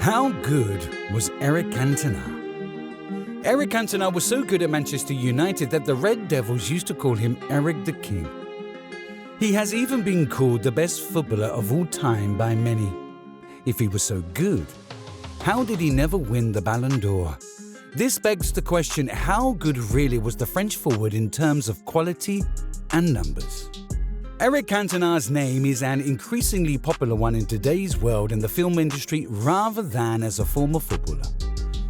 How good was Eric Cantona? Eric Cantona was so good at Manchester United that the Red Devils used to call him Eric the King. He has even been called the best footballer of all time by many. If he was so good, how did he never win the Ballon d'Or? This begs the question, how good really was the French forward in terms of quality and numbers? Eric Cantona's name is an increasingly popular one in today's world in the film industry rather than as a former footballer.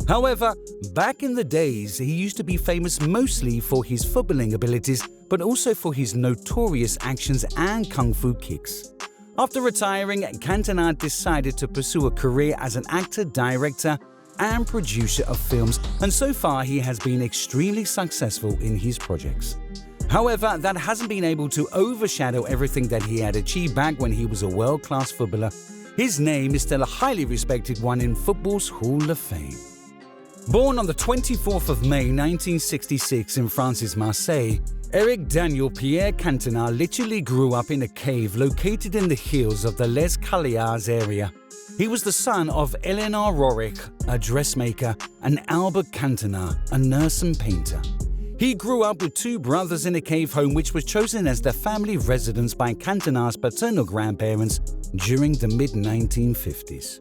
However, back in the days, he used to be famous mostly for his footballing abilities, but also for his notorious actions and kung fu kicks. After retiring, Cantona decided to pursue a career as an actor, director, and producer of films, and so far he has been extremely successful in his projects. However, that hasn't been able to overshadow everything that he had achieved back when he was a world-class footballer. His name is still a highly respected one in football's Hall of Fame. Born on the 24th of May 1966 in France's Marseille, Eric Daniel Pierre Cantona literally grew up in a cave located in the hills of the Les Caliars area. He was the son of Eleanor Rorick, a dressmaker, and Albert Cantona, a nurse and painter. He grew up with two brothers in a cave home which was chosen as their family residence by Cantona's paternal grandparents during the mid-1950s.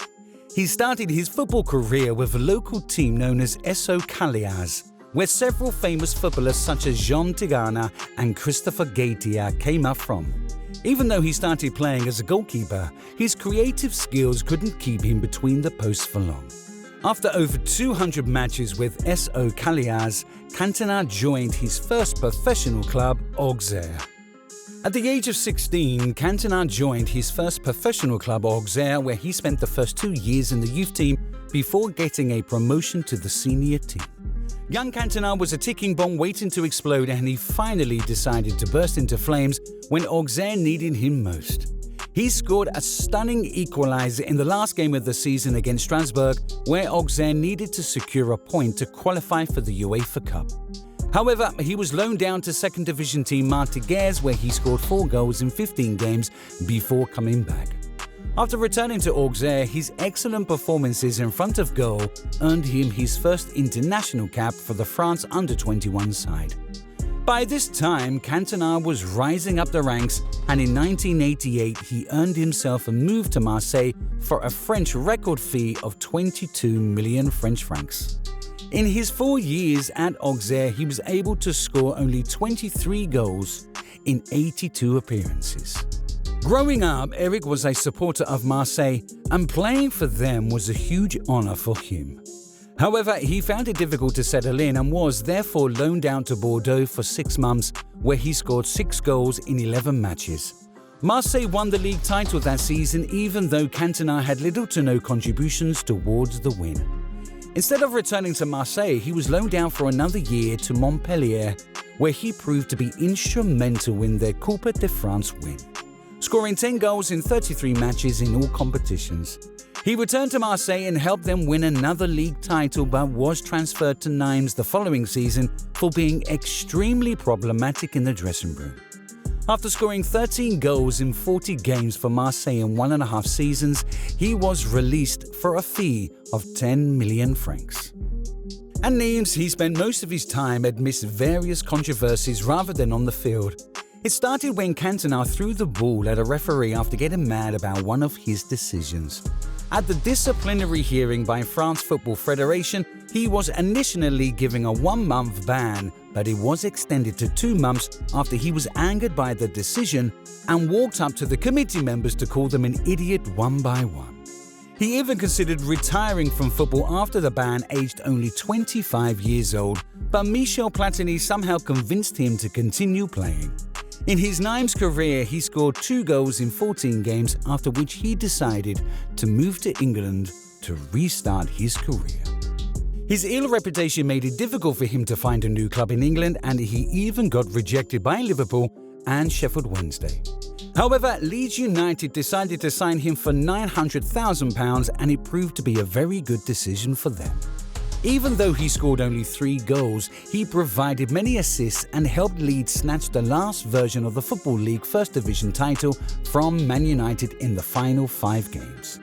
He started his football career with a local team known as SO Caliars, where several famous footballers such as Jean Tigana and Christopher Gaitia came up from. Even though he started playing as a goalkeeper, his creative skills couldn't keep him between the posts for long. After over 200 matches with SO Caliars, Cantona joined his first professional club, Auxerre. At the age of 16, Cantona joined his first professional club, Auxerre, where he spent the first 2 years in the youth team before getting a promotion to the senior team. Young Cantona was a ticking bomb waiting to explode, and he finally decided to burst into flames when Auxerre needed him most. He scored a stunning equalizer in the last game of the season against Strasbourg, where Auxerre needed to secure a point to qualify for the UEFA Cup. However, he was loaned down to second division team Martigues, where he scored 4 goals in 15 games before coming back. After returning to Auxerre, his excellent performances in front of goal earned him his first international cap for the France under-21 side. By this time, Cantona was rising up the ranks, and in 1988 he earned himself a move to Marseille for a French record fee of 22 million French francs. In his 4 years at Auxerre, he was able to score only 23 goals in 82 appearances. Growing up, Eric was a supporter of Marseille, and playing for them was a huge honor for him. However, he found it difficult to settle in and was therefore loaned down to Bordeaux for 6 months, where he scored 6 goals in 11 matches. Marseille won the league title that season, even though Cantona had little to no contributions towards the win. Instead of returning to Marseille, he was loaned down for another year to Montpellier, where he proved to be instrumental in their Coupe de France win, scoring 10 goals in 33 matches in all competitions. He returned to Marseille and helped them win another league title, but was transferred to Nimes the following season for being extremely problematic in the dressing room. After scoring 13 goals in 40 games for Marseille in 1.5 seasons, he was released for a fee of 10 million francs. At Nimes, he spent most of his time amidst various controversies rather than on the field. It started when Cantona threw the ball at a referee after getting mad about one of his decisions. At the disciplinary hearing by France Football Federation, he was initially given a 1-month ban, but it was extended to 2 months after he was angered by the decision and walked up to the committee members to call them an idiot one by one. He even considered retiring from football after the ban, aged only 25 years old, but Michel Platini somehow convinced him to continue playing. In his Nimes career, he scored 2 goals in 14 games, after which he decided to move to England to restart his career. His ill reputation made it difficult for him to find a new club in England, and he even got rejected by Liverpool and Sheffield Wednesday. However, Leeds United decided to sign him for £900,000, and it proved to be a very good decision for them. Even though he scored only 3 goals, he provided many assists and helped Leeds snatch the last version of the Football League First Division title from Man United in the final 5 games.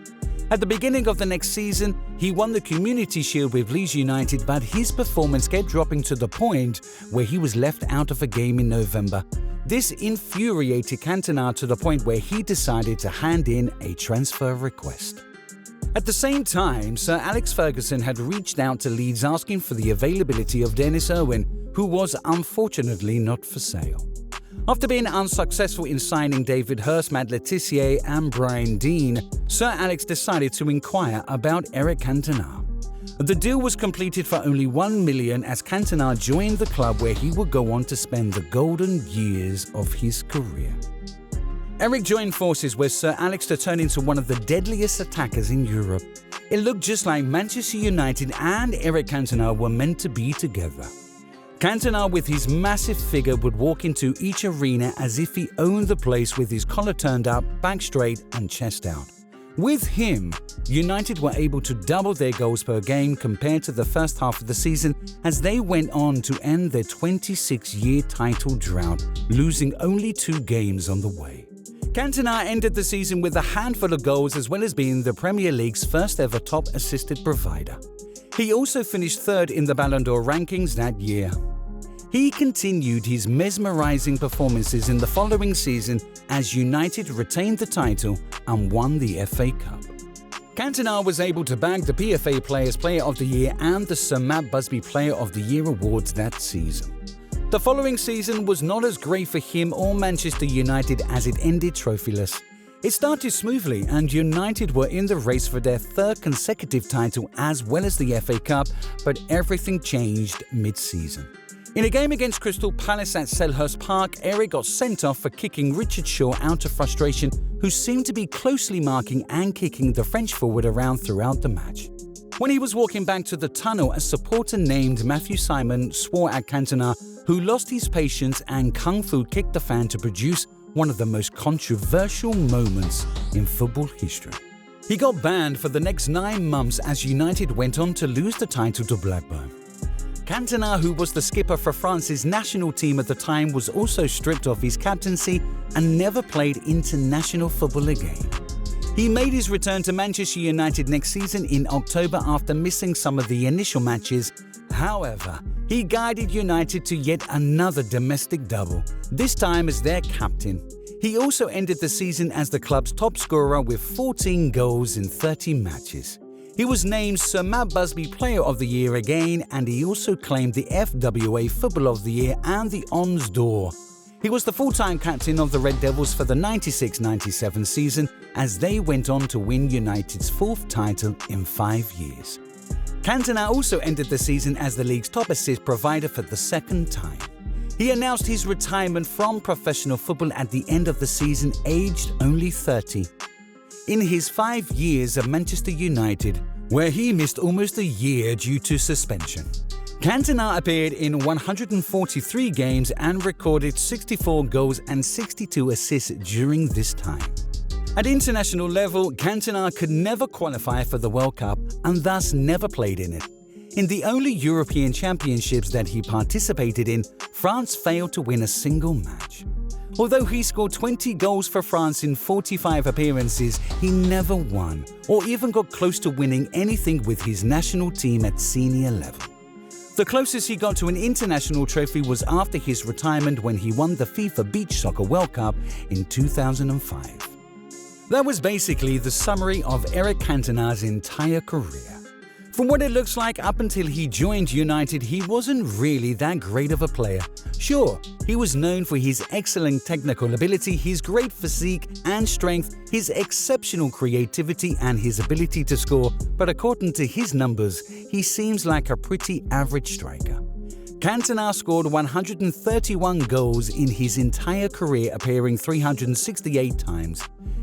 At the beginning of the next season, he won the Community Shield with Leeds United, but his performance kept dropping to the point where he was left out of a game in November. This infuriated Cantona to the point where he decided to hand in a transfer request. At the same time, Sir Alex Ferguson had reached out to Leeds asking for the availability of Dennis Irwin, who was unfortunately not for sale. After being unsuccessful in signing David Hurst, Matt Letizia and Brian Dean, Sir Alex decided to inquire about Eric Cantona. The deal was completed for only $1 million as Cantona joined the club where he would go on to spend the golden years of his career. Eric joined forces with Sir Alex to turn into one of the deadliest attackers in Europe. It looked just like Manchester United and Eric Cantona were meant to be together. Cantona, with his massive figure, would walk into each arena as if he owned the place with his collar turned up, back straight and chest out. With him, United were able to double their goals per game compared to the first half of the season as they went on to end their 26-year title drought, losing only 2 games on the way. Cantona ended the season with a handful of goals as well as being the Premier League's first ever top assisted provider. He also finished 3rd in the Ballon d'Or rankings that year. He continued his mesmerizing performances in the following season as United retained the title and won the FA Cup. Cantona was able to bag the PFA Players Player of the Year and the Sir Matt Busby Player of the Year awards that season. The following season was not as great for him or Manchester United as it ended trophyless. It started smoothly and United were in the race for their 3rd consecutive title as well as the FA Cup, but everything changed mid-season. In a game against Crystal Palace at Selhurst Park, Eric got sent off for kicking Richard Shaw out of frustration, who seemed to be closely marking and kicking the French forward around throughout the match. When he was walking back to the tunnel, a supporter named Matthew Simon swore at Cantona, who lost his patience and kung fu kicked the fan to produce one of the most controversial moments in football history. He got banned for the next 9 months as United went on to lose the title to Blackburn. Cantona, who was the skipper for France's national team at the time, was also stripped of his captaincy and never played international football again. He made his return to Manchester United next season in October after missing some of the initial matches. However, he guided United to yet another domestic double, this time as their captain. He also ended the season as the club's top scorer with 14 goals in 30 matches. He was named Sir Matt Busby Player of the Year again, and he also claimed the FWA Football of the Year and the Ons d'Or. He was the full-time captain of the Red Devils for the 96-97 season as they went on to win United's 4th title in 5 years. Cantona also ended the season as the league's top assist provider for the 2nd time. He announced his retirement from professional football at the end of the season, aged only 30. In his 5 years at Manchester United, where he missed almost a year due to suspension, Cantona appeared in 143 games and recorded 64 goals and 62 assists during this time. At international level, Cantona could never qualify for the World Cup and thus never played in it. In the only European Championships that he participated in, France failed to win a single match. Although he scored 20 goals for France in 45 appearances, he never won or even got close to winning anything with his national team at senior level. The closest he got to an international trophy was after his retirement when he won the FIFA Beach Soccer World Cup in 2005. That was basically the summary of Eric Cantona's entire career. From what it looks like, up until he joined United, he wasn't really that great of a player. Sure, he was known for his excellent technical ability, his great physique and strength, his exceptional creativity and his ability to score, but according to his numbers, he seems like a pretty average striker. Cantona scored 131 goals in his entire career, appearing 368 times.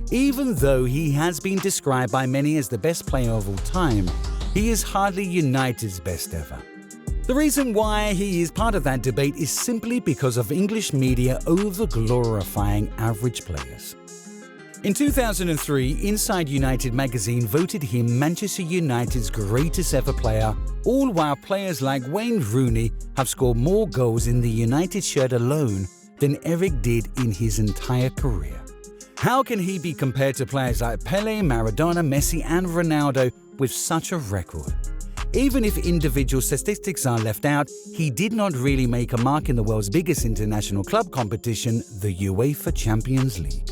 Even though he has been described by many as the best player of all time, he is hardly United's best ever. The reason why he is part of that debate is simply because of English media over-glorifying average players. In 2003, Inside United magazine voted him Manchester United's greatest ever player, all while players like Wayne Rooney have scored more goals in the United shirt alone than Eric did in his entire career. How can he be compared to players like Pele, Maradona, Messi and Ronaldo with such a record? Even if individual statistics are left out, he did not really make a mark in the world's biggest international club competition, the UEFA Champions League.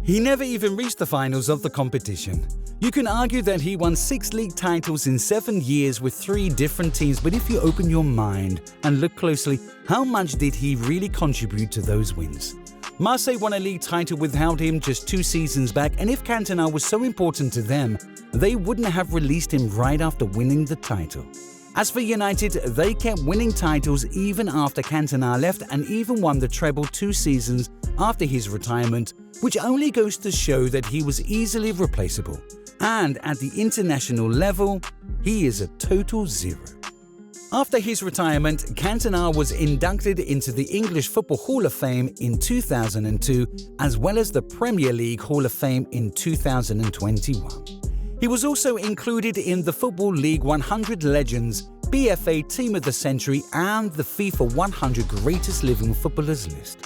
He never even reached the finals of the competition. You can argue that he won 6 league titles in 7 years with 3 different teams, but if you open your mind and look closely, how much did he really contribute to those wins? Marseille won a league title without him just 2 seasons back, and if Cantona was so important to them, they wouldn't have released him right after winning the title. As for United, they kept winning titles even after Cantona left and even won the treble 2 seasons after his retirement, which only goes to show that he was easily replaceable. And at the international level, he is a total zero. After his retirement, Cantona was inducted into the English Football Hall of Fame in 2002, as well as the Premier League Hall of Fame in 2021. He was also included in the Football League 100 Legends, BFA Team of the Century and the FIFA 100 Greatest Living Footballers list.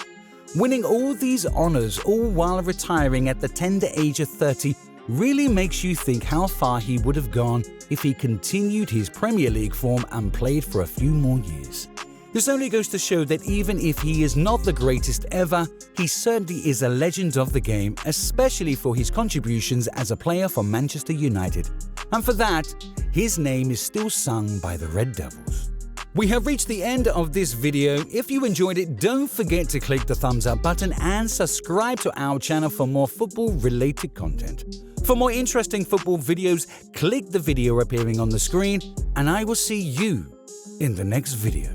Winning all these honours all while retiring at the tender age of 30 really makes you think how far he would have gone if he continued his Premier League form and played for a few more years. This only goes to show that even if he is not the greatest ever, he certainly is a legend of the game, especially for his contributions as a player for Manchester United. And for that, his name is still sung by the Red Devils. We have reached the end of this video. If you enjoyed it, don't forget to click the thumbs up button and subscribe to our channel for more football-related content. For more interesting football videos, click the video appearing on the screen, and I will see you in the next video.